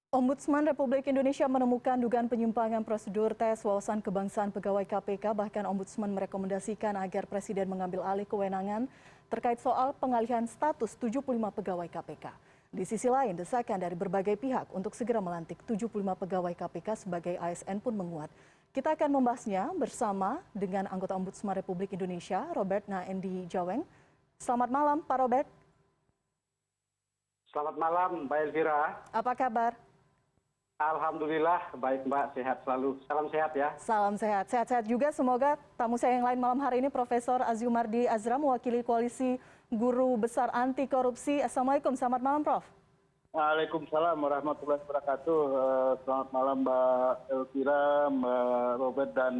Ombudsman Republik Indonesia menemukan dugaan penyimpangan prosedur tes wawasan kebangsaan pegawai KPK. Bahkan Ombudsman merekomendasikan agar Presiden mengambil alih kewenangan terkait soal pengalihan status 75 pegawai KPK. Di sisi lain, desakan dari berbagai pihak untuk segera melantik 75 pegawai KPK sebagai ASN pun menguat. Kita akan membahasnya bersama dengan anggota Ombudsman Republik Indonesia, Robert Naendi Jaweng. Selamat malam, Pak Robert. Selamat malam, Mbak Elvira. Apa kabar? Alhamdulillah, baik Mbak, sehat selalu. Salam sehat ya. Salam sehat, sehat-sehat juga. Semoga tamu saya yang lain malam hari ini Profesor Azumardi Azra, mewakili Koalisi Guru Besar Anti Korupsi. Assalamualaikum, selamat malam Prof. Waalaikumsalam warahmatullahi wabarakatuh. Selamat malam Mbak Elvira, Mbak Robert, dan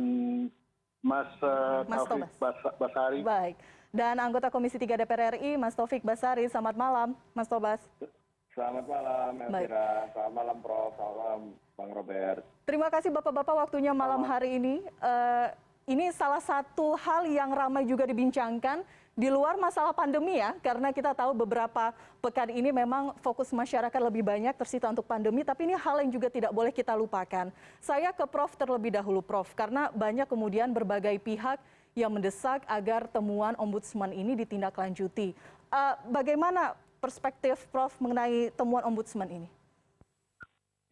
Mas Taufik Basari. Baik, dan anggota Komisi 3 DPR RI, Mas Taufik Basari. Selamat malam, Mas Tobas. Selamat malam, Elvira. Selamat malam, Prof. Selamat malam, Bang Robert. Terima kasih Bapak-Bapak waktunya malam hari ini. Ini salah satu hal yang ramai juga dibincangkan di luar masalah pandemi ya, karena kita tahu beberapa pekan ini memang fokus masyarakat lebih banyak tersita untuk pandemi, tapi ini hal yang juga tidak boleh kita lupakan. Saya ke Prof terlebih dahulu, Prof, karena banyak kemudian berbagai pihak yang mendesak agar temuan Ombudsman ini ditindaklanjuti. Bagaimana perspektif Prof mengenai temuan Ombudsman ini?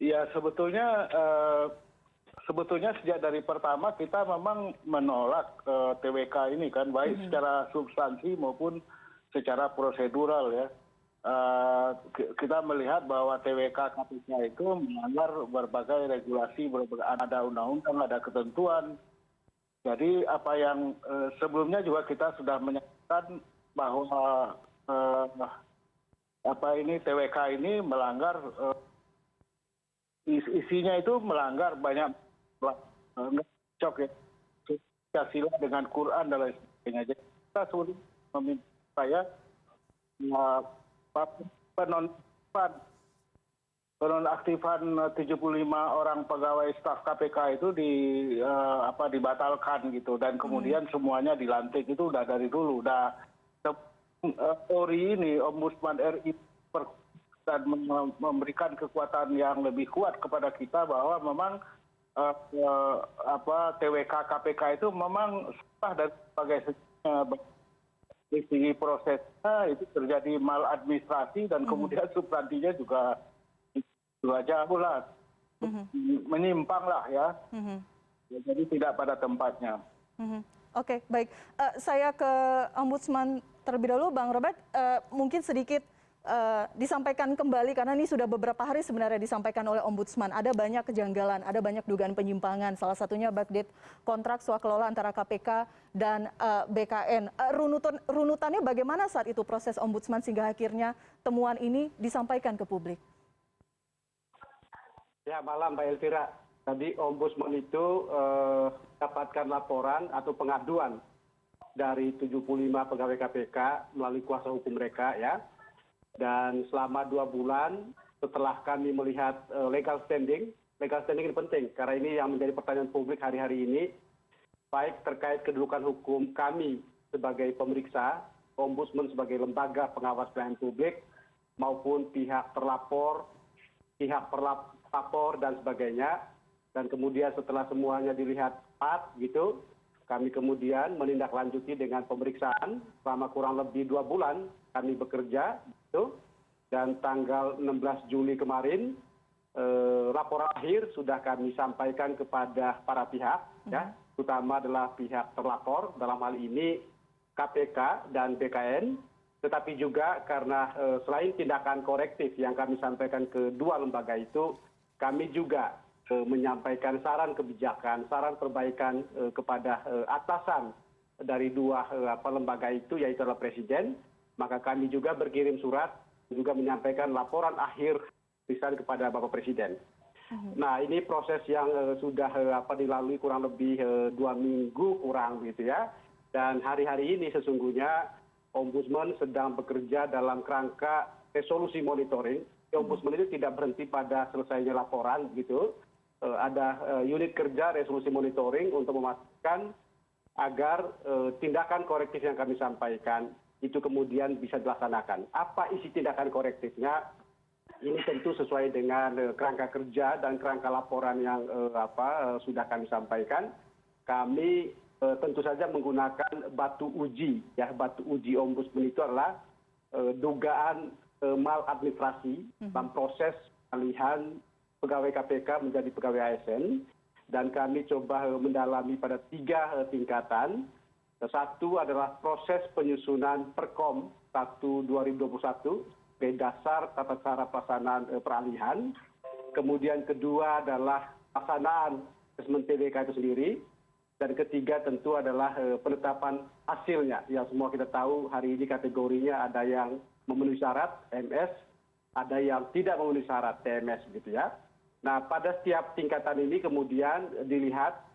Ya, sebetulnya sejak dari pertama kita memang menolak TWK ini kan, baik secara substansi maupun secara prosedural ya. Kita melihat bahwa TWK KPK itu melanggar berbagai regulasi, ada undang-undang, ada ketentuan. Jadi apa yang sebelumnya juga kita sudah menyatakan bahwa TWK ini melanggar, isinya itu melanggar banyak, cocok ya, Pancasila dengan Quran dan lain sebagainya. Jadi kita sudah meminta saya penonaktifan 75 orang pegawai staf KPK itu dibatalkan gitu, dan kemudian semuanya dilantik. Itu udah dari dulu, Polri ini, Ombudsman RI dan memberikan kekuatan yang lebih kuat kepada kita bahwa memang TWK KPK itu memang sah dan sebagai segi prosesnya itu terjadi maladministrasi, dan kemudian substansinya juga jauh lah, menyimpang lah ya. Jadi tidak pada tempatnya. Oke, baik. Saya ke Ombudsman terlebih dahulu, Bang Robert. Mungkin sedikit disampaikan kembali, karena ini sudah beberapa hari sebenarnya disampaikan oleh Ombudsman. Ada banyak kejanggalan, ada banyak dugaan penyimpangan. Salah satunya backdate kontrak swakelola antara KPK dan BKN. Runutannya bagaimana saat itu proses Ombudsman sehingga akhirnya temuan ini disampaikan ke publik? Ya, malam Mbak Elvira. Tadi Ombudsman itu dapatkan laporan atau pengaduan dari 75 pegawai KPK melalui kuasa hukum mereka ya. Dan selama 2 bulan setelah kami melihat legal standing ini penting karena ini yang menjadi pertanyaan publik hari-hari ini, baik terkait kedudukan hukum kami sebagai pemeriksa, Ombudsman sebagai lembaga pengawas pelayanan publik, maupun pihak terlapor, pihak pelapor dan sebagainya. Dan kemudian setelah semuanya dilihat tepat gitu, kami kemudian menindaklanjuti dengan pemeriksaan selama kurang lebih 2 bulan kami bekerja gitu. Dan tanggal 16 Juli kemarin laporan akhir sudah kami sampaikan kepada para pihak ya, terutama adalah pihak terlapor dalam hal ini KPK dan BKN, tetapi juga karena selain tindakan korektif yang kami sampaikan ke 2 lembaga itu, kami juga menyampaikan saran kebijakan, saran perbaikan kepada atasan dari 2 lembaga itu, yaitu adalah Presiden. Maka kami juga berkirim surat, juga menyampaikan laporan akhir tulisan kepada Bapak Presiden. Nah, ini proses yang sudah dilalui kurang lebih 2 minggu kurang gitu ya. Dan hari-hari ini sesungguhnya Ombudsman sedang bekerja dalam kerangka resolusi monitoring. Ombudsman itu tidak berhenti pada selesainya laporan gitu. Ada unit kerja resolusi monitoring untuk memastikan agar tindakan korektif yang kami sampaikan itu kemudian bisa dilaksanakan. Apa isi tindakan korektifnya? ini tentu sesuai dengan kerangka kerja dan kerangka laporan yang sudah kami sampaikan. Kami tentu saja menggunakan batu uji, ya batu uji ombudsman itu adalah dugaan maladministrasi dalam proses pengalihan pegawai KPK menjadi pegawai ASN, dan kami coba mendalami pada 3 tingkatan. Satu adalah proses penyusunan Perkom 1/2021 sebagai dasar tata cara pelaksanaan peralihan. Kemudian kedua adalah pelaksanaan asesmen TBK itu sendiri. Dan ketiga tentu adalah penetapan hasilnya. Yang semua kita tahu hari ini kategorinya ada yang memenuhi syarat MS, ada yang tidak memenuhi syarat TMS gitu ya. Nah, pada setiap tingkatan ini kemudian dilihat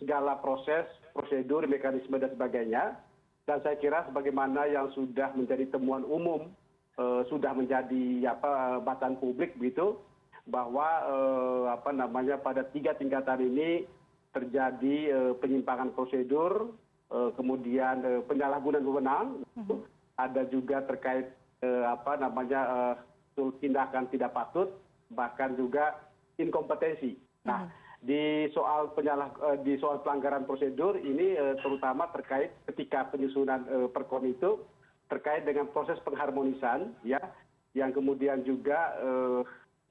segala proses, prosedur, mekanisme dan sebagainya. Dan saya kira sebagaimana yang sudah menjadi temuan umum, sudah menjadi bacaan publik begitu, bahwa pada 3 tingkatan ini terjadi penyimpangan prosedur, kemudian penyalahgunaan wewenang, ada juga terkait tindakan tidak patut, bahkan juga inkompetensi. Nah, di soal pelanggaran prosedur ini terutama terkait ketika penyusunan Perkom itu terkait dengan proses pengharmonisan, ya, yang kemudian juga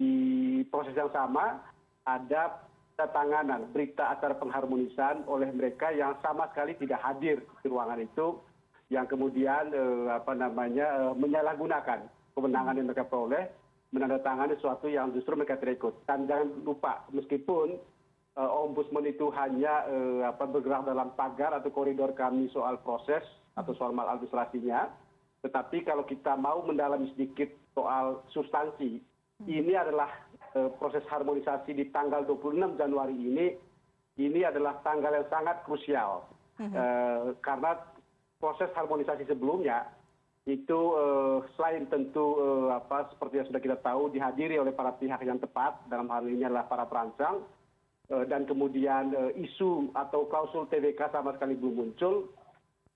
di proses yang sama ada tanganan berita acara pengharmonisan oleh mereka yang sama sekali tidak hadir di ruangan itu, yang kemudian menyalahgunakan kewenangan yang mereka peroleh, menandatangani sesuatu yang justru mereka tidak ikut. Dan jangan lupa, meskipun ombudsman itu hanya bergerak dalam pagar atau koridor kami soal proses atau soal maladministrasinya, tetapi kalau kita mau mendalami sedikit soal substansi, ini adalah proses harmonisasi di tanggal 26 Januari ini adalah tanggal yang sangat krusial. Karena proses harmonisasi sebelumnya itu selain tentu seperti yang sudah kita tahu dihadiri oleh para pihak yang tepat, dalam hal ini adalah para perancang, dan kemudian isu atau klausul TWK sama sekali belum muncul.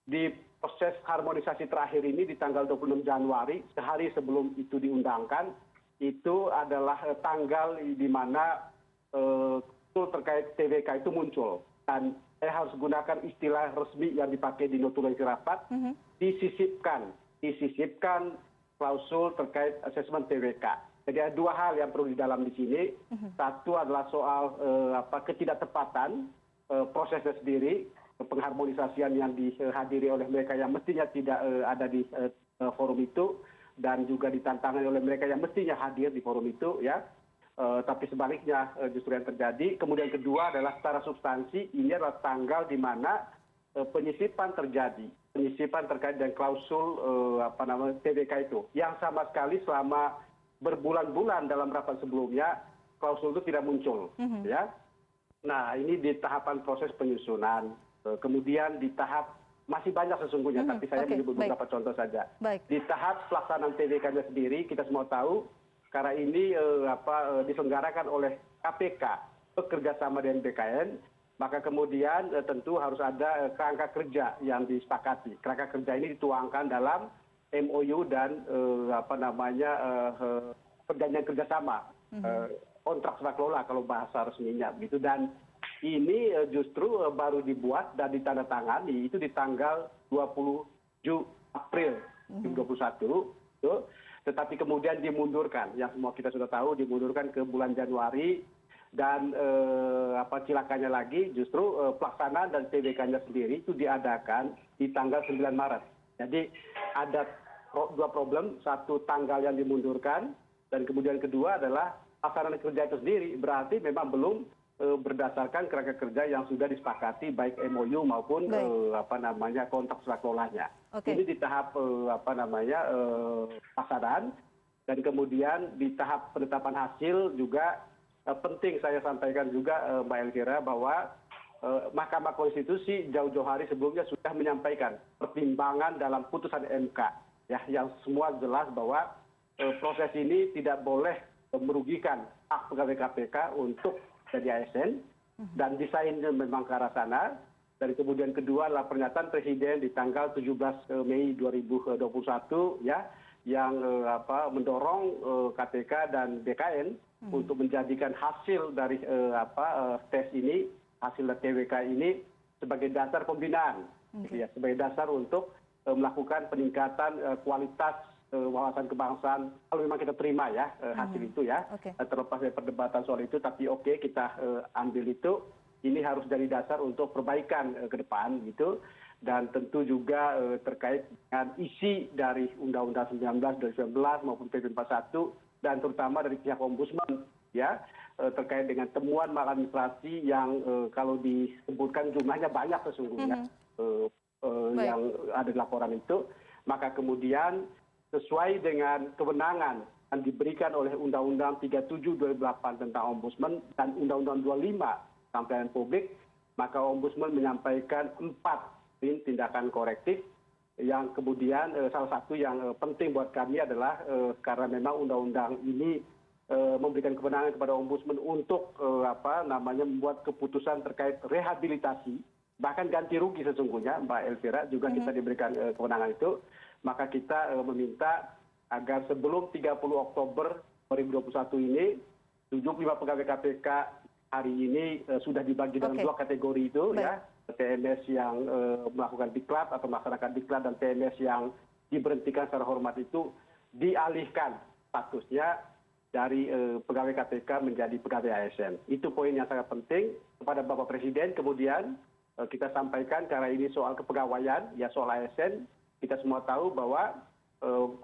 Di proses harmonisasi terakhir ini di tanggal 26 Januari, sehari sebelum itu diundangkan, itu adalah tanggal di mana terkait TWK itu muncul. Dan saya harus gunakan istilah resmi yang dipakai di notulen rapat, disisipkan klausul terkait asesmen TWK. Jadi ada 2 hal yang perlu didalam di sini. Satu adalah soal ketidaktepatan prosesnya sendiri, pengharmonisasian yang dihadiri oleh mereka yang mestinya tidak ada di forum itu, dan juga ditantangani oleh mereka yang mestinya hadir di forum itu, ya. Tapi sebaliknya justru yang terjadi. Kemudian kedua adalah secara substansi, ini adalah tanggal di mana penyisipan terjadi, penyisipan terkait dengan klausul TBK itu, yang sama sekali selama berbulan-bulan dalam rapat sebelumnya klausul itu tidak muncul, ya. Nah, ini di tahapan proses penyusunan, kemudian di tahap masih banyak sesungguhnya, tapi saya menyebut beberapa contoh saja. Di tahap pelaksanaan TWK-nya sendiri, kita semua tahu karena ini diselenggarakan oleh KPK bekerjasama dengan BKN, maka kemudian tentu harus ada kerangka kerja yang disepakati. Kerangka kerja ini dituangkan dalam MOU dan perjanjian kerjasama, kontrak sepak lola kalau bahasa resminya, gitu. Dan ini justru baru dibuat dan ditandatangani itu di tanggal 27 April 2021, tetapi kemudian dimundurkan, yang semua kita sudah tahu, dimundurkan ke bulan Januari. Dan cilakanya lagi justru pelaksanaan dan TBK-nya sendiri itu diadakan di tanggal 9 Maret. Jadi ada 2 problem, satu tanggal yang dimundurkan, dan kemudian kedua adalah pelaksanaan kerja itu sendiri berarti memang belum berdasarkan kerangka kerja yang sudah disepakati baik MOU maupun kontrak sepak lolanya. Ini di tahap pelaksanaan, dan kemudian di tahap penetapan hasil juga penting saya sampaikan juga Mbak Elvira bahwa Mahkamah Konstitusi jauh-jauh hari sebelumnya sudah menyampaikan pertimbangan dalam putusan MK, ya, yang semua jelas bahwa proses ini tidak boleh merugikan hak pegawai KPK untuk jadi ASN, dan desainnya memang ke arah sana. Dan kemudian kedua adalah pernyataan Presiden di tanggal 17 Mei 2021, ya, yang mendorong KPK dan BKN untuk menjadikan hasil dari tes ini, hasil TWK ini sebagai dasar pembinaan, gitu ya, sebagai dasar untuk melakukan peningkatan kualitas wawasan kebangsaan. Kalau memang kita terima ya hasil itu ya, terlepas dari perdebatan soal itu, tapi oke, kita ambil itu. Ini harus jadi dasar untuk perbaikan ke depan gitu. Dan tentu juga terkait dengan isi dari Undang-Undang 19 2019 maupun PP 41 dan terutama dari pihak Ombudsman ya, terkait dengan temuan maladministrasi yang kalau disebutkan jumlahnya banyak sesungguhnya yang ada di laporan itu. Maka kemudian sesuai dengan kewenangan yang diberikan oleh Undang-Undang 37 2008 tentang Ombudsman dan Undang-Undang 25 tentang pelayanan publik, maka Ombudsman menyampaikan 4 tindakan korektif yang kemudian salah satu yang penting buat kami adalah karena memang undang-undang ini memberikan kewenangan kepada Ombudsman untuk membuat keputusan terkait rehabilitasi bahkan ganti rugi sesungguhnya, Mbak Elvira, juga kita diberikan kewenangan itu. Maka kita meminta agar sebelum 30 Oktober 2021 ini 75 pegawai KPK hari ini sudah dibagi dalam 2 kategori itu ya, PNS yang melakukan diklat atau melaksanakan diklat dan PNS yang diberhentikan secara hormat itu dialihkan statusnya dari pegawai KPK menjadi pegawai ASN. Itu poin yang sangat penting kepada Bapak Presiden. Kemudian kita sampaikan karena ini soal kepegawaian, ya soal ASN, kita semua tahu bahwa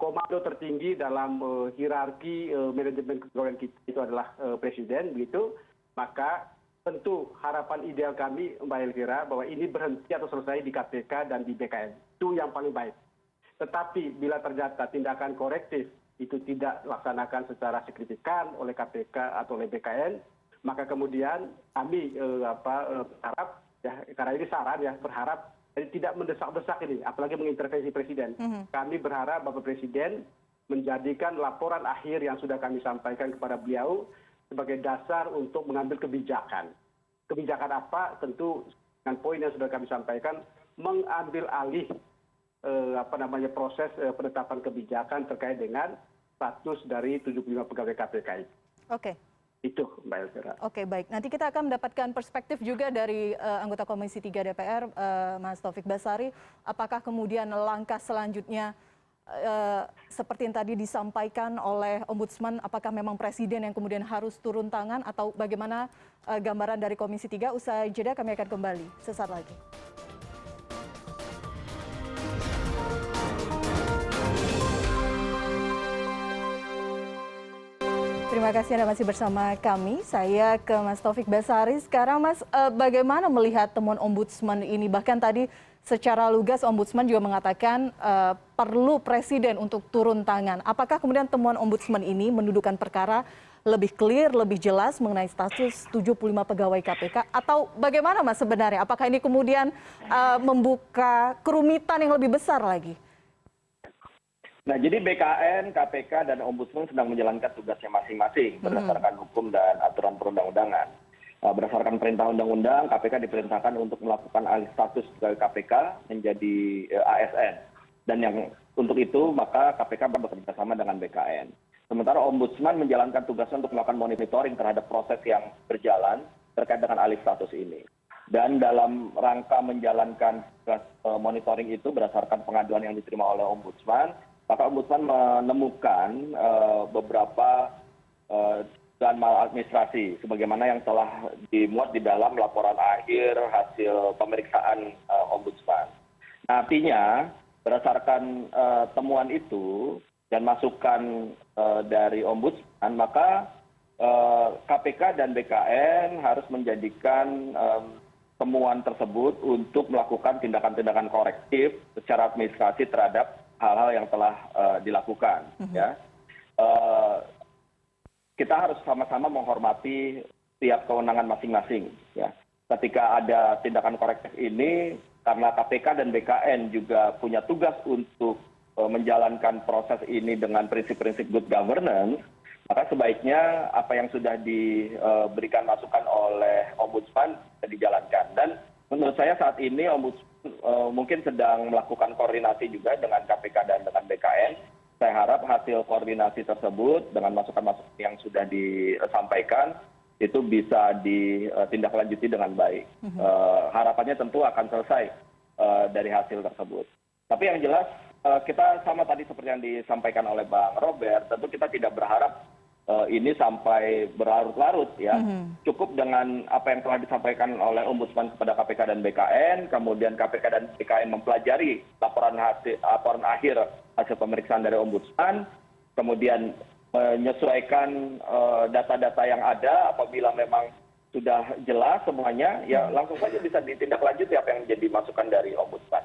komando tertinggi dalam hierarki manajemen kepegawaian kita itu adalah Presiden, begitu. Maka tentu harapan ideal kami, Mbak Elvira, bahwa ini berhenti atau selesai di KPK dan di BKN. Itu yang paling baik. Tetapi bila ternyata tindakan korektif itu tidak dilaksanakan secara signifikan oleh KPK atau oleh BKN, maka kemudian kami berharap, ya, karena ini saran ya, berharap tidak mendesak-desak ini, apalagi mengintervensi Presiden. Kami berharap Bapak Presiden menjadikan laporan akhir yang sudah kami sampaikan kepada beliau sebagai dasar untuk mengambil kebijakan. Kebijakan apa? Tentu dengan poin yang sudah kami sampaikan, mengambil alih proses penetapan kebijakan terkait dengan status dari 75 pegawai KPK itu. Oke. Itu, Mbak Elvira. Oke, baik. Nanti kita akan mendapatkan perspektif juga dari anggota Komisi 3 DPR, Mas Taufik Basari. Apakah kemudian langkah selanjutnya seperti yang tadi disampaikan oleh Ombudsman, apakah memang Presiden yang kemudian harus turun tangan atau bagaimana gambaran dari Komisi 3? Usai jeda kami akan kembali sesaat lagi. Terima kasih Anda masih bersama kami. Saya ke Mas Taufik Basari. Sekarang Mas, bagaimana melihat temuan Ombudsman ini? Bahkan tadi secara lugas Ombudsman juga mengatakan perlu Presiden untuk turun tangan. Apakah kemudian temuan Ombudsman ini mendudukan perkara lebih clear, lebih jelas mengenai status 75 pegawai KPK? Atau bagaimana Mas sebenarnya? Apakah ini kemudian membuka kerumitan yang lebih besar lagi? Nah, jadi BKN, KPK, dan Ombudsman sedang menjalankan tugasnya masing-masing berdasarkan hukum dan aturan perundang-undangan. Berdasarkan perintah undang-undang, KPK diperintahkan untuk melakukan alih status pegawai KPK menjadi ASN. Dan yang untuk itu, maka KPK bekerja sama dengan BKN. Sementara Ombudsman menjalankan tugasnya untuk melakukan monitoring terhadap proses yang berjalan terkait dengan alih status ini. Dan dalam rangka menjalankan monitoring itu berdasarkan pengaduan yang diterima oleh Ombudsman, maka Ombudsman menemukan beberapa dan maladministrasi sebagaimana yang telah dimuat di dalam laporan akhir hasil pemeriksaan Ombudsman. Nah, artinya berdasarkan temuan itu dan masukan dari Ombudsman, maka KPK dan BKN harus menjadikan temuan tersebut untuk melakukan tindakan-tindakan korektif secara administrasi terhadap hal-hal yang telah dilakukan. Ya. Kita harus sama-sama menghormati tiap kewenangan masing-masing. Ya. Ketika ada tindakan korektif ini, karena KPK dan BKN juga punya tugas untuk menjalankan proses ini dengan prinsip-prinsip good governance, maka sebaiknya apa yang sudah diberikan masukan oleh Ombudsman dijalankan. Dan menurut saya saat ini Ombudsman mungkin sedang melakukan koordinasi juga dengan KPK dan dengan BKN saya harap hasil koordinasi tersebut dengan masukan-masukan yang sudah disampaikan itu bisa ditindaklanjuti dengan baik. Harapannya tentu akan selesai dari hasil tersebut. Tapi yang jelas kita sama tadi seperti yang disampaikan oleh Bang Robert, tentu kita tidak berharap ini sampai berlarut-larut ya. Cukup dengan apa yang telah disampaikan oleh Ombudsman kepada KPK dan BKN, kemudian KPK dan BKN mempelajari laporan akhir hasil pemeriksaan dari Ombudsman, kemudian menyesuaikan data-data yang ada. Apabila memang sudah jelas semuanya, ya langsung saja bisa ditindaklanjuti apa yang menjadi masukan dari Ombudsman.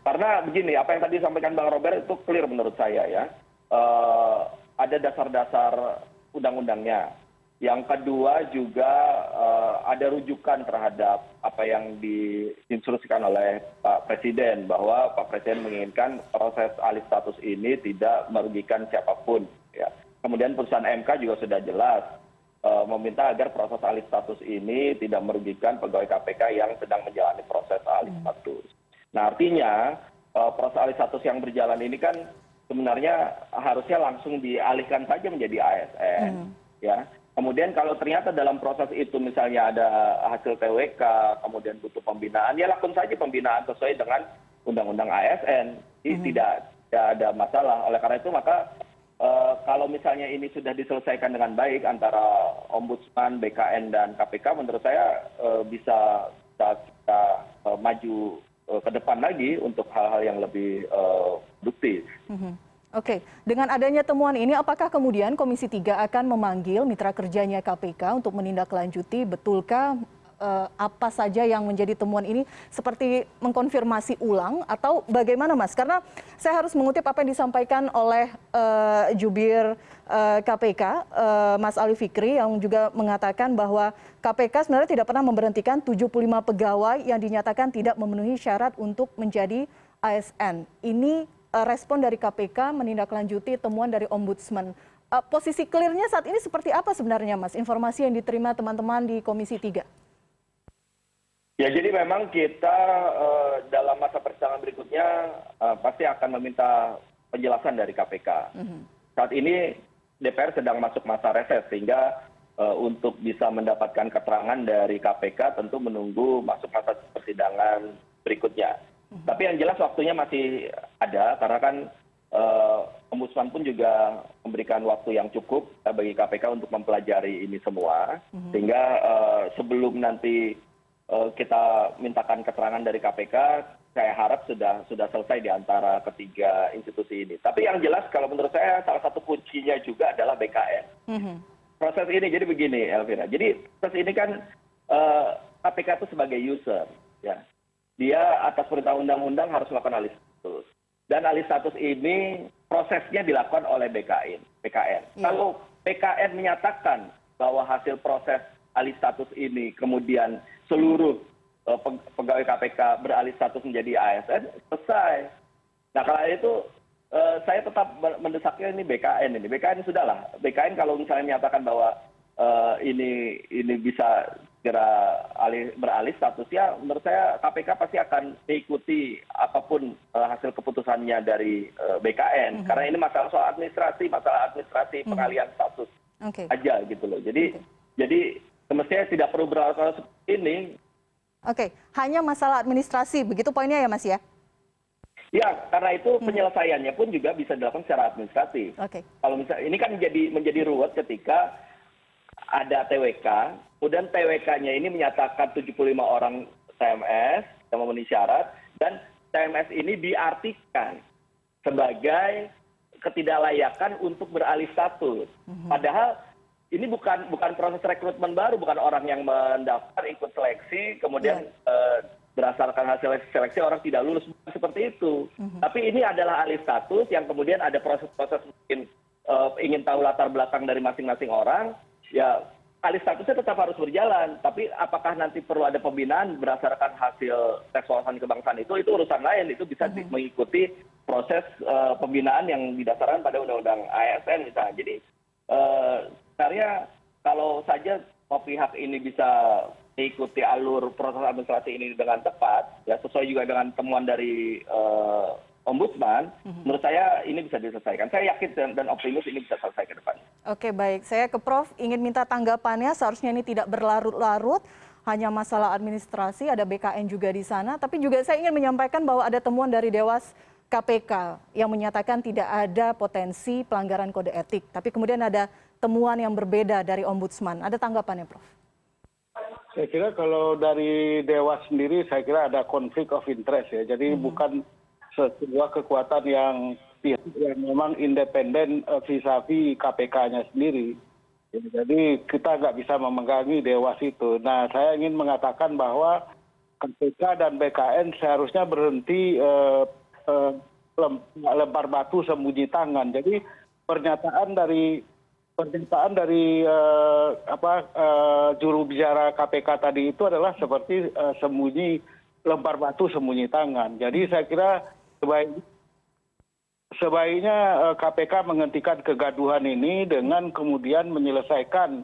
Karena begini, apa yang tadi disampaikan Bang Robert itu clear menurut saya ya. Ada dasar-dasar undang-undangnya. Yang kedua juga ada rujukan terhadap apa yang diinstruksikan oleh Pak Presiden, bahwa Pak Presiden menginginkan proses alih status ini tidak merugikan siapapun. Ya. Kemudian putusan MK juga sudah jelas meminta agar proses alih status ini tidak merugikan pegawai KPK yang sedang menjalani proses alih status. Nah artinya proses alih status yang berjalan ini kan sebenarnya harusnya langsung dialihkan saja menjadi ASN. Ya. Kemudian kalau ternyata dalam proses itu misalnya ada hasil TWK, kemudian butuh pembinaan, ya lakukan saja pembinaan sesuai dengan Undang-Undang ASN. Jadi tidak ada masalah. Oleh karena itu maka kalau misalnya ini sudah diselesaikan dengan baik antara Ombudsman, BKN, dan KPK, menurut saya bisa kita maju ke depan lagi untuk hal-hal yang lebih produktif. Oke, dengan adanya temuan ini, apakah kemudian Komisi 3 akan memanggil mitra kerjanya KPK untuk menindaklanjuti betulkah apa saja yang menjadi temuan ini, seperti mengkonfirmasi ulang atau bagaimana Mas? Karena saya harus mengutip apa yang disampaikan oleh Jubir KPK, Mas Ali Fikri, yang juga mengatakan bahwa KPK sebenarnya tidak pernah memberhentikan 75 pegawai yang dinyatakan tidak memenuhi syarat untuk menjadi ASN. Ini respon dari KPK menindaklanjuti temuan dari Ombudsman. Posisi clear-nya saat ini seperti apa sebenarnya Mas? Informasi yang diterima teman-teman di Komisi 3. Ya, jadi memang kita dalam masa persidangan berikutnya pasti akan meminta penjelasan dari KPK. Saat ini DPR sedang masuk masa reses, sehingga untuk bisa mendapatkan keterangan dari KPK tentu menunggu masuk masa persidangan berikutnya. Tapi yang jelas waktunya masih ada, karena kan Ombudsman pun juga memberikan waktu yang cukup bagi KPK untuk mempelajari ini semua, sehingga sebelum nanti kita mintakan keterangan dari KPK, saya harap sudah selesai di antara ketiga institusi ini. Tapi yang jelas kalau menurut saya salah satu kuncinya juga adalah BKN. Proses ini jadi begini, Elvira. Jadi proses ini kan KPK itu sebagai user, ya. Dia atas perintah undang-undang harus melakukan alih status. Dan alih status ini prosesnya dilakukan oleh BKN. Kalau BKN menyatakan bahwa hasil proses alih status ini kemudian seluruh pegawai KPK beralih status menjadi ASN, selesai. Nah kalau itu saya tetap mendesaknya ini BKN ini. BKN sudahlah. BKN kalau misalnya menyatakan bahwa ini bisa segera beralih statusnya, menurut saya KPK pasti akan mengikuti apapun hasil keputusannya dari BKN. Karena ini masalah soal administrasi pengalihan status aja gitu loh. Jadi semestinya tidak perlu berlarut-larut seperti ini. Oke, hanya masalah administrasi, begitu poinnya ya Mas ya? Ya, karena itu penyelesaiannya pun juga bisa dilakukan secara administratif. Kalau misalnya ini kan menjadi ruwet ketika ada TWK, kemudian TWK-nya ini menyatakan 75 orang TMS yang memenuhi syarat, dan TMS ini diartikan sebagai ketidaklayakan untuk beralih status. Padahal ini bukan proses rekrutmen baru, bukan orang yang mendaftar ikut seleksi, kemudian berdasarkan hasil seleksi orang tidak lulus, bukan seperti itu. Tapi ini adalah alih status yang kemudian ada proses-proses mungkin ingin tahu latar belakang dari masing-masing orang, ya alih statusnya tetap harus berjalan. Tapi apakah nanti perlu ada pembinaan berdasarkan hasil tes wawasan kebangsaan itu urusan lain, itu bisa mengikuti proses pembinaan yang didasarkan pada Undang-Undang ASN misalnya. Jadi sebenarnya kalau saja pihak ini bisa mengikuti alur proses administrasi ini dengan tepat, ya sesuai juga dengan temuan dari ombudsman, menurut saya ini bisa diselesaikan. Saya yakin dan optimis ini bisa selesai ke depan. Oke, baik. Saya ke Prof. ingin minta tanggapannya. Seharusnya ini tidak berlarut-larut, hanya masalah administrasi, ada BKN juga di sana. Tapi juga saya ingin menyampaikan bahwa ada temuan dari Dewas KPK yang menyatakan tidak ada potensi pelanggaran kode etik. Tapi kemudian ada temuan yang berbeda dari Ombudsman. Ada tanggapannya, Prof? Saya kira kalau dari Dewas sendiri, saya kira ada konflik of interest ya. Jadi bukan sebuah kekuatan yang memang independen vis-a-vis KPK-nya sendiri. Jadi kita nggak bisa memegangi Dewas itu. Nah, saya ingin mengatakan bahwa KPK dan BKN seharusnya berhenti lempar batu sembunyi tangan. Jadi pernyataan dari juru bicara KPK tadi itu adalah seperti sembunyi lempar batu sembunyi tangan. Jadi saya kira sebaiknya KPK menghentikan kegaduhan ini dengan kemudian menyelesaikan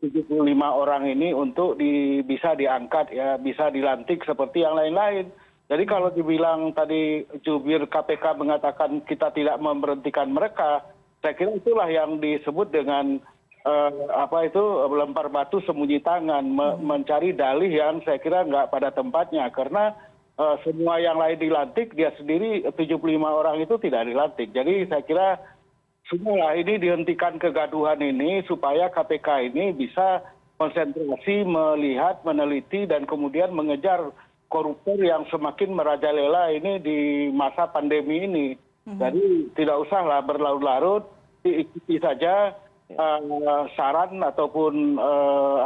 75 orang ini untuk bisa diangkat ya, bisa dilantik seperti yang lain-lain. Jadi kalau dibilang tadi jubir KPK mengatakan kita tidak memberhentikan mereka, saya kira itulah yang disebut dengan lempar batu sembunyi tangan, mencari dalih yang saya kira nggak pada tempatnya. Karena semua yang lain dilantik, dia sendiri 75 orang itu tidak dilantik. Jadi saya kira semualah ini dihentikan kegaduhan ini supaya KPK ini bisa konsentrasi melihat, meneliti, dan kemudian mengejar koruptor yang semakin merajalela ini di masa pandemi ini. Jadi tidak usahlah berlarut-larut, diikuti saja saran ataupun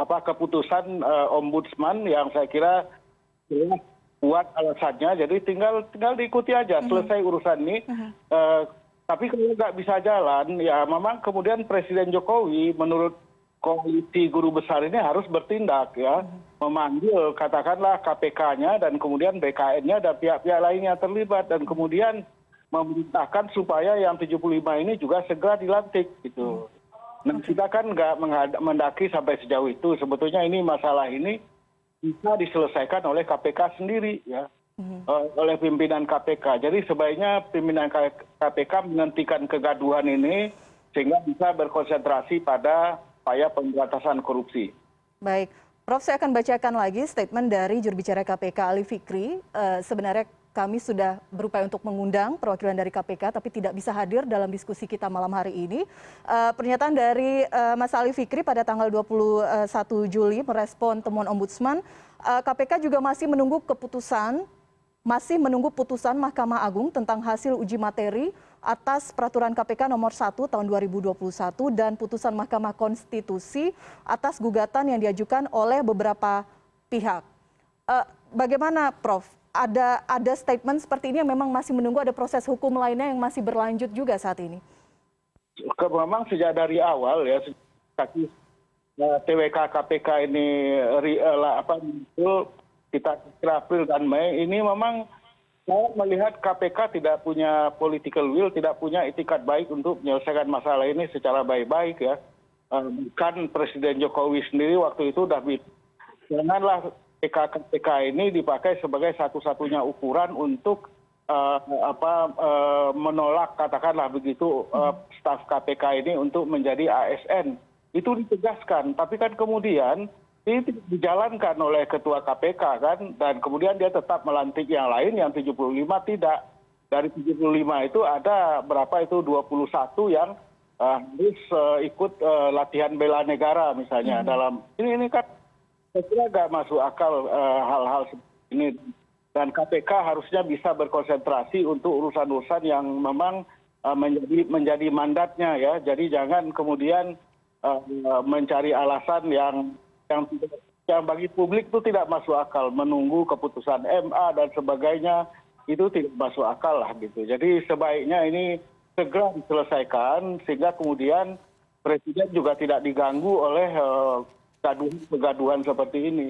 keputusan ombudsman yang saya kira kuat alasannya. Jadi tinggal diikuti aja, selesai urusan ini. Tapi kalau nggak bisa jalan, ya memang kemudian Presiden Jokowi menurut koalisi guru besar ini harus bertindak ya, memanggil katakanlah KPK-nya dan kemudian BKN-nya dan pihak-pihak lainnya terlibat, dan kemudian memerintahkan supaya yang 75 ini juga segera dilantik gitu. Nah, kita kan nggak mendaki sampai sejauh itu. Sebetulnya ini masalah ini bisa diselesaikan oleh KPK sendiri ya, oleh pimpinan KPK. Jadi sebaiknya pimpinan KPK menghentikan kegaduhan ini sehingga bisa berkonsentrasi pada upaya pemberantasan korupsi. Baik, Prof, saya akan bacakan lagi statement dari juru bicara KPK Ali Fikri. Sebenarnya kami sudah berupaya untuk mengundang perwakilan dari KPK, tapi tidak bisa hadir dalam diskusi kita malam hari ini. Pernyataan dari Mas Ali Fikri pada tanggal 21 Juli merespon temuan Ombudsman. KPK juga masih menunggu putusan Mahkamah Agung tentang hasil uji materi atas Peraturan KPK nomor 1 tahun 2021 dan putusan Mahkamah Konstitusi atas gugatan yang diajukan oleh beberapa pihak. Bagaimana, Prof? Ada statement seperti ini yang memang masih menunggu, ada proses hukum lainnya yang masih berlanjut juga saat ini? Memang sejak dari awal ya, TWK KPK ini kita kira April dan Mei ini memang saya melihat KPK tidak punya political will, tidak punya itikat baik untuk menyelesaikan masalah ini secara baik-baik ya. Kan Presiden Jokowi sendiri waktu itu sudah janganlah KPK ini dipakai sebagai satu-satunya ukuran untuk menolak katakanlah begitu staf KPK ini untuk menjadi ASN. Itu ditegaskan, tapi kan kemudian ini dijalankan oleh Ketua KPK kan, dan kemudian dia tetap melantik yang lain, yang 75 tidak. Dari 75 itu ada berapa itu 21 yang harus ikut latihan bela negara misalnya. Dalam ini kan saya kira nggak masuk akal hal-hal seperti ini, dan KPK harusnya bisa berkonsentrasi untuk urusan-urusan yang memang menjadi mandatnya ya. Jadi jangan kemudian mencari alasan yang bagi publik itu tidak masuk akal, menunggu keputusan MA dan sebagainya, itu tidak masuk akal lah gitu. Jadi sebaiknya ini segera diselesaikan sehingga kemudian Presiden juga tidak diganggu oleh kegaduhan seperti ini.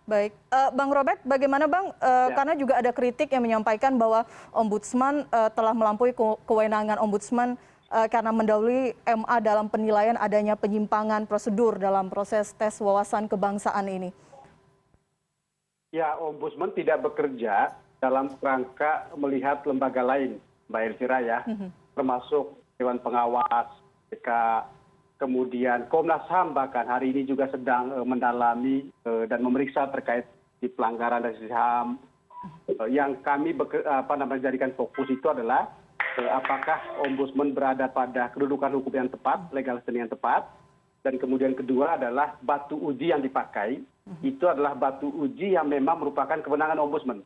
Baik, Bang Robert, bagaimana Bang? Karena juga ada kritik yang menyampaikan bahwa Ombudsman telah melampaui kewenangan Ombudsman karena mendahului MA dalam penilaian adanya penyimpangan prosedur dalam proses tes wawasan kebangsaan ini. Ya, Ombudsman tidak bekerja dalam rangka melihat lembaga lain, Mbak Elvira ya, termasuk Dewan Pengawas, KPK, kemudian Komnas HAM bahkan hari ini juga sedang mendalami dan memeriksa terkait di pelanggaran dari sisi HAM. Yang kami jadikan fokus itu adalah apakah ombudsman berada pada kedudukan hukum yang tepat, legal standing yang tepat, dan kemudian kedua adalah batu uji yang dipakai itu adalah batu uji yang memang merupakan kewenangan ombudsman.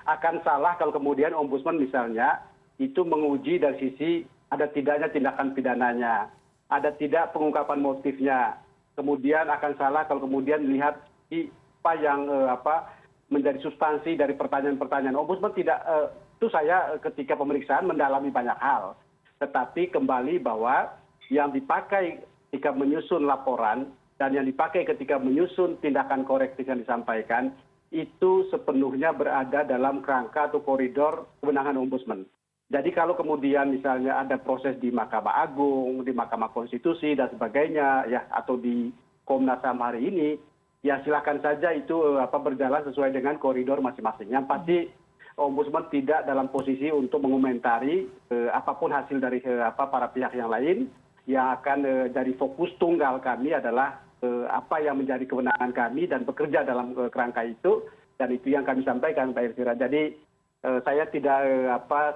Akan salah kalau kemudian ombudsman misalnya itu menguji dari sisi ada tidaknya tindakan pidananya, ada tidak pengungkapan motifnya. Kemudian akan salah kalau kemudian melihat apa yang menjadi substansi dari pertanyaan-pertanyaan. Ombudsman tidak, itu saya ketika pemeriksaan mendalami banyak hal. Tetapi kembali bahwa yang dipakai ketika menyusun laporan dan yang dipakai ketika menyusun tindakan korektif yang disampaikan, itu sepenuhnya berada dalam kerangka atau koridor kewenangan ombudsman. Jadi kalau kemudian misalnya ada proses di Mahkamah Agung, di Mahkamah Konstitusi dan sebagainya, ya, atau di Komnas HAM hari ini, ya silakan saja itu berjalan sesuai dengan koridor masing-masing. Yang pasti ombudsman tidak dalam posisi untuk mengomentari apapun hasil dari para pihak yang lain. Yang akan jadi fokus tunggal kami adalah apa yang menjadi kewenangan kami dan bekerja dalam kerangka itu, dan itu yang kami sampaikan, Mbak Elvira. Jadi saya tidak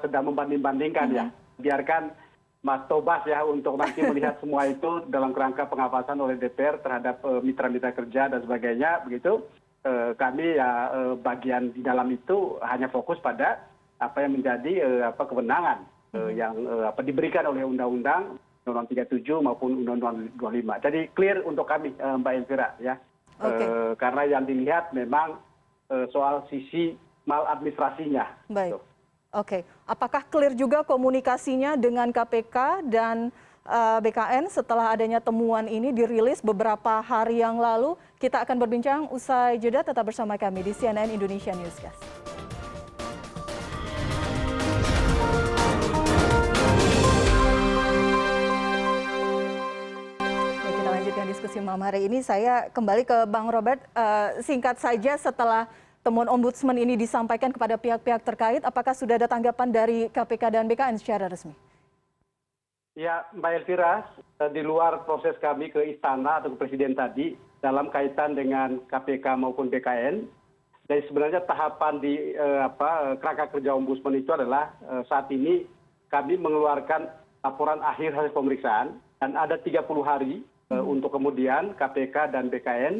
sedang membanding-bandingkan ya, biarkan Mas Tobas ya untuk nanti melihat semua itu dalam kerangka pengawasan oleh DPR terhadap mitra-mitra kerja dan sebagainya, begitu. Kami ya bagian di dalam itu hanya fokus pada apa yang menjadi kewenangan yang diberikan oleh undang-undang 37 maupun Undang-Undang 25. Jadi clear untuk kami, Mbak Elvira ya. Karena yang dilihat memang soal sisi maladministrasinya. Baik. Oke. Apakah clear juga komunikasinya dengan KPK dan BKN setelah adanya temuan ini dirilis beberapa hari yang lalu? Kita akan berbincang usai jeda, tetap bersama kami di CNN Indonesia Newscast. Diskusi malam hari ini, saya kembali ke Bang Robert. Singkat saja, setelah temuan ombudsman ini disampaikan kepada pihak-pihak terkait, apakah sudah ada tanggapan dari KPK dan BKN secara resmi? Ya, Mbak Elvira, di luar proses kami ke istana atau ke presiden tadi, dalam kaitan dengan KPK maupun BKN, dan sebenarnya tahapan di kerangka kerja ombudsman itu adalah saat ini kami mengeluarkan laporan akhir hasil pemeriksaan, dan ada 30 hari untuk kemudian KPK dan BKN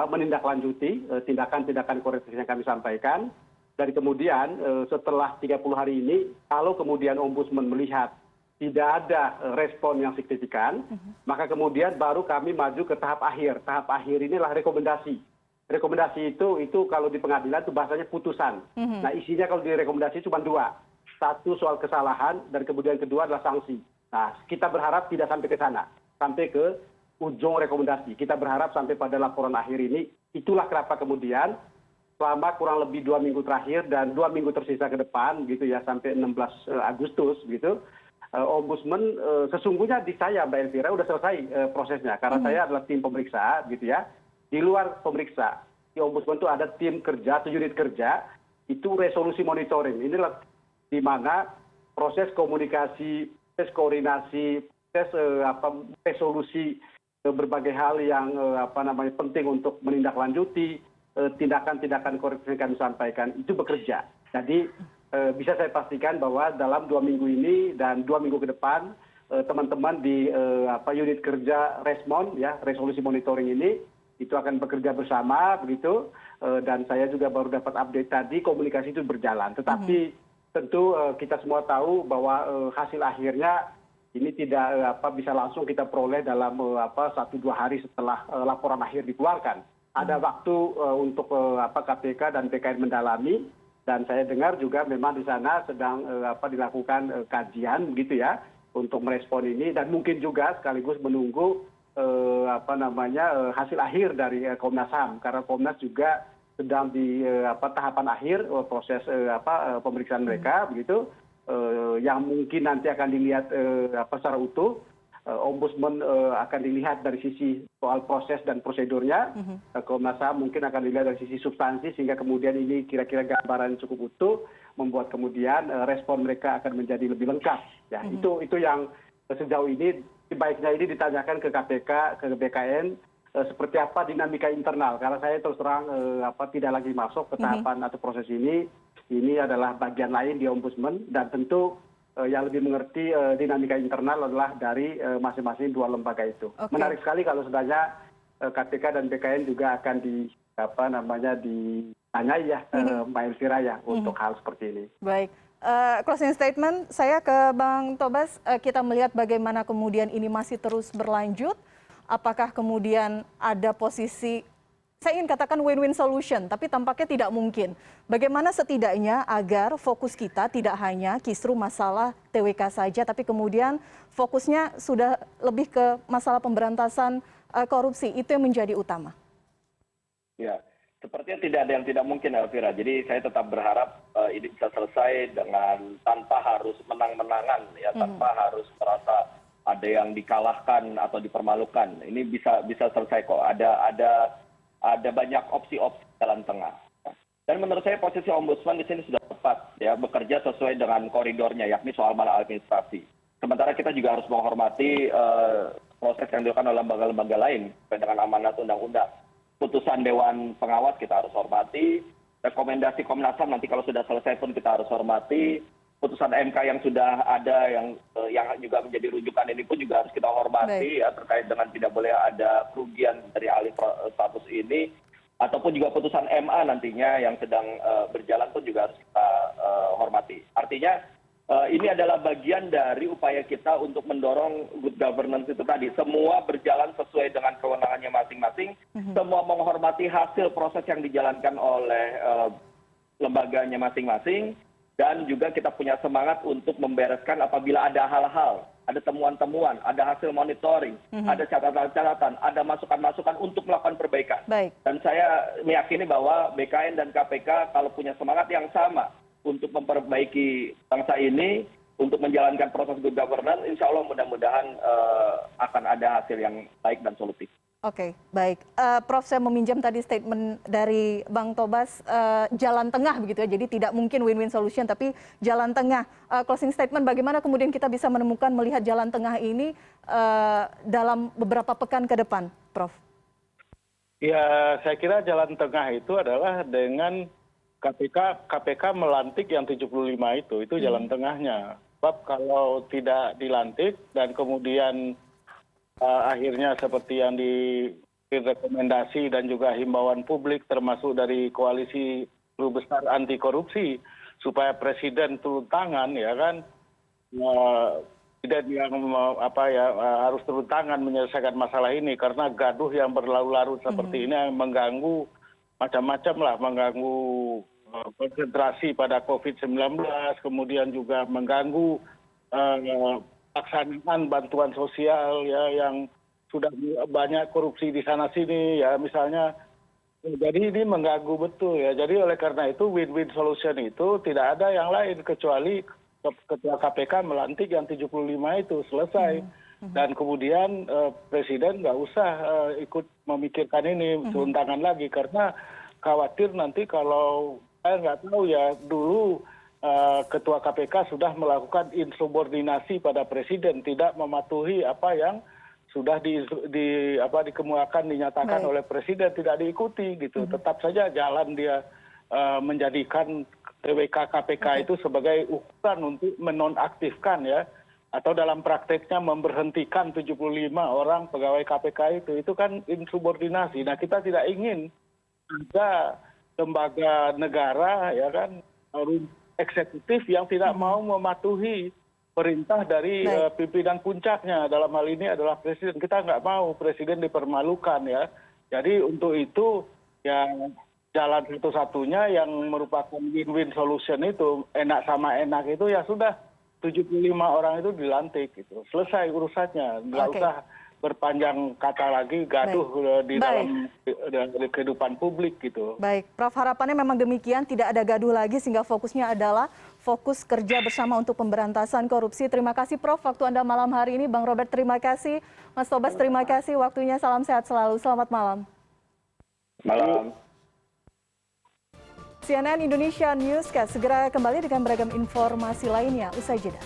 menindaklanjuti tindakan-tindakan korektif yang kami sampaikan. Dan kemudian setelah 30 hari ini, kalau kemudian ombudsman melihat tidak ada respon yang signifikan, maka kemudian baru kami maju ke tahap akhir. Tahap akhir inilah rekomendasi. Rekomendasi itu kalau di pengadilan itu bahasanya putusan. Nah, isinya kalau di rekomendasi cuma dua. Satu soal kesalahan, dan kemudian kedua adalah sanksi. Nah, kita berharap tidak sampai ke sana, sampai ke ujung rekomendasi. Kita berharap sampai pada laporan akhir ini. Itulah kenapa kemudian selama kurang lebih 2 minggu terakhir dan 2 minggu tersisa ke depan, gitu ya, sampai 16 Agustus, gitu, ombudsman sesungguhnya di saya, Mbak Elvira, sudah selesai prosesnya. Karena saya adalah tim pemeriksa, gitu ya. Di luar pemeriksa, di ombudsman itu ada tim kerja atau unit kerja, itu resolusi monitoring. Inilah di mana proses komunikasi, proses koordinasi, resolusi berbagai hal yang penting untuk menindaklanjuti tindakan-tindakan korektif yang kami sampaikan itu bekerja. Jadi bisa saya pastikan bahwa dalam 2 minggu ini dan 2 minggu ke depan teman-teman di unit kerja Resmon ya, resolusi monitoring ini itu akan bekerja bersama begitu, dan saya juga baru dapat update tadi komunikasi itu berjalan. Tetapi tentu kita semua tahu bahwa hasil akhirnya ini tidak bisa langsung kita peroleh dalam 1-2 hari setelah laporan akhir dikeluarkan. Ada waktu untuk KPK dan BKN mendalami, dan saya dengar juga memang di sana sedang dilakukan kajian begitu ya untuk merespon ini, dan mungkin juga sekaligus menunggu hasil akhir dari Komnas HAM, karena Komnas juga sedang di tahapan akhir proses pemeriksaan mereka begitu. Yang mungkin nanti akan dilihat secara utuh Ombudsman akan dilihat dari sisi soal proses dan prosedurnya, Komnas HAM mungkin akan dilihat dari sisi substansi, sehingga kemudian ini kira-kira gambaran cukup utuh, membuat kemudian respon mereka akan menjadi lebih lengkap. Ya, itu yang sejauh ini baiknya ini ditanyakan ke KPK, ke BKN, seperti apa dinamika internal. Karena saya terus terang tidak lagi masuk ke tahapan atau proses ini adalah bagian lain di Ombudsman, dan tentu yang lebih mengerti dinamika internal adalah dari masing-masing dua lembaga itu. Menarik sekali kalau sebenarnya KPK dan BKN juga akan ditanyai ya Mbak Elvira ya untuk hal seperti ini. Baik. Closing statement saya ke Bang Tobas, kita melihat bagaimana kemudian ini masih terus berlanjut. Apakah kemudian ada posisi, saya ingin katakan win-win solution, tapi tampaknya tidak mungkin. Bagaimana setidaknya agar fokus kita tidak hanya kisru masalah TWK saja, tapi kemudian fokusnya sudah lebih ke masalah pemberantasan korupsi, itu yang menjadi utama. Ya, sepertinya tidak ada yang tidak mungkin, Elvira. Jadi saya tetap berharap ini bisa selesai dengan tanpa harus menang-menangan, ya, tanpa harus merasa ada yang dikalahkan atau dipermalukan. Ini bisa selesai kok. Ada banyak opsi-opsi jalan tengah. Dan menurut saya posisi Ombudsman di sini sudah tepat, ya, bekerja sesuai dengan koridornya, yakni soal maladministrasi. Sementara kita juga harus menghormati proses yang dilakukan oleh lembaga-lembaga lain sesuai dengan amanat undang-undang. Putusan Dewan Pengawas kita harus hormati, rekomendasi Komnas HAM nanti kalau sudah selesai pun kita harus hormati, putusan MK yang sudah ada yang juga menjadi rujukan ini pun juga harus kita hormati, ya, terkait dengan tidak boleh ada kerugian dari alih status ini, ataupun juga putusan MA nantinya yang sedang berjalan pun juga harus kita hormati. Artinya ini adalah bagian dari upaya kita untuk mendorong good governance itu tadi. Semua berjalan sesuai dengan kewenangannya masing-masing, semua menghormati hasil proses yang dijalankan oleh lembaganya masing-masing, dan juga kita punya semangat untuk membereskan apabila ada hal-hal, ada temuan-temuan, ada hasil monitoring, ada catatan-catatan, ada masukan-masukan untuk melakukan perbaikan. Dan saya meyakini bahwa BKN dan KPK kalau punya semangat yang sama untuk memperbaiki bangsa ini, untuk menjalankan proses good governance, insya Allah mudah-mudahan akan ada hasil yang baik dan solutif. Oke, baik. Prof, saya meminjam tadi statement dari Bang Tobas, jalan tengah begitu ya, jadi tidak mungkin win-win solution, tapi jalan tengah. Closing statement, bagaimana kemudian kita bisa menemukan, melihat jalan tengah ini dalam beberapa pekan ke depan, Prof? Ya, saya kira jalan tengah itu adalah dengan KPK melantik yang 75 itu jalan tengahnya. Sebab kalau tidak dilantik dan kemudian akhirnya seperti yang direkomendasi dan juga himbauan publik termasuk dari koalisi Guru Besar Anti Korupsi supaya presiden turun tangan, ya kan, tidak yang harus turun tangan menyelesaikan masalah ini karena gaduh yang berlarut-larut seperti ini yang mengganggu macam-macam lah, mengganggu konsentrasi pada COVID-19, kemudian juga mengganggu pelaksanaan bantuan sosial, ya, yang sudah banyak korupsi di sana sini, ya, misalnya. Jadi ini mengganggu betul, ya. Jadi oleh karena itu win-win solution itu tidak ada yang lain kecuali Ketua KPK melantik yang 75 itu selesai. Dan kemudian presiden nggak usah ikut memikirkan ini turun tangan lagi karena khawatir nanti kalau saya nggak tahu ya, dulu Ketua KPK sudah melakukan insubordinasi pada presiden, tidak mematuhi apa yang sudah dikemukakan, dinyatakan oleh presiden, tidak diikuti gitu. Tetap saja jalan dia menjadikan TWK KPK itu sebagai ukuran untuk menonaktifkan, ya, atau dalam prakteknya memberhentikan 75 orang pegawai KPK itu kan insubordinasi. Nah, kita tidak ingin ada lembaga negara, ya kan, eksekutif yang tidak mau mematuhi perintah dari pimpinan puncaknya, dalam hal ini adalah presiden. Kita nggak mau presiden dipermalukan, ya. Jadi untuk itu ya jalan satu-satunya yang merupakan win-win solution itu, enak sama enak itu, ya sudah 75 orang itu dilantik gitu. Selesai urusannya, nggak usah berpanjang kata lagi gaduh di dalam kehidupan publik gitu. Baik, Prof, harapannya memang demikian, tidak ada gaduh lagi sehingga fokusnya adalah fokus kerja bersama untuk pemberantasan korupsi. Terima kasih Prof, waktu Anda malam hari ini. Bang Robert, terima kasih. Mas Tobas, terima kasih waktunya. Salam sehat selalu. Selamat malam. Malam. CNN Indonesia Newscast segera kembali dengan beragam informasi lainnya. Usai jeda.